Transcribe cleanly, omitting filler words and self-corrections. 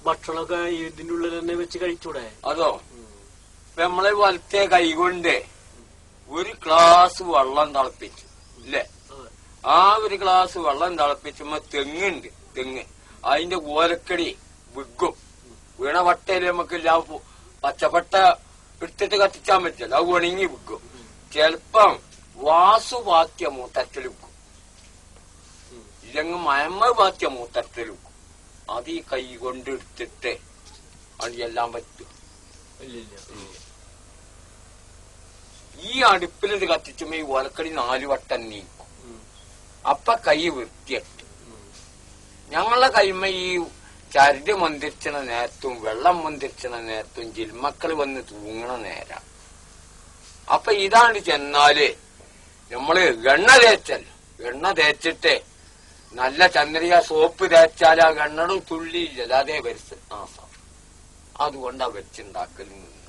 ഭക്ഷണമൊക്കെ ഇതിന്റെ ഉള്ളിൽ തന്നെ വെച്ച് കഴിച്ചൂടെ? അതോ നമ്മളെ വലത്തെ കൈകൊണ്ട് ഒരു ഗ്ലാസ് വെള്ളം തിളപ്പിച്ചു ഇല്ലേ? ആ ഒരു ഗ്ലാസ് വെള്ളം തിളപ്പിച്ചുമ്പോ തെങ്ങുണ്ട്, തെങ്ങ് അതിന്റെ ഓലക്കടി വിൽക്കും. വീണ വട്ടയില് നമുക്ക് പച്ചപ്പട്ട എടുത്തിട്ട് കത്തിച്ചാൻ പറ്റില്ല, അത് ഉണങ്ങി വിൽക്കും. ചെലപ്പം വാസുവാക്യ മൂത്തത്തിൽ വിൽക്കും, ഇല്ലെങ്കിൽ മയമ്മ വാക്യ മൂത്തത്തിൽ വിൽക്കും. അത് ഈ കൈ കൊണ്ട് എടുത്തിട്ട് അത് എല്ലാം പറ്റും. ഈ അടുപ്പിലിത് കത്തിച്ചുമ്പോ ഈ ഓലക്കടി 4 വട്ടം നീക്കും. അപ്പൊ കൈ വൃത്തിയിട്ട് ഞങ്ങളുടെ കൈമ ഈ ചരട് മന്ദിരിച്ചണ നേരത്തും വെള്ളം മന്ദിരിച്ചണ നേരത്തും ജിൽമക്കൾ വന്ന് തൂങ്ങണ നേരം. അപ്പൊ ഇതാണ് ചെന്നാല് നമ്മള് എണ്ണ തേച്ചല്ലോ, എണ്ണ തേച്ചിട്ട് നല്ല ചന്ദ്രിക സോപ്പ് തേച്ചാൽ ആ എണ്ണടും തുള്ളിയില്ലല്ലോ, അതേ വരച്ച് ആ അതുകൊണ്ടാ വെച്ചുണ്ടാക്കൽ നിന്ന്.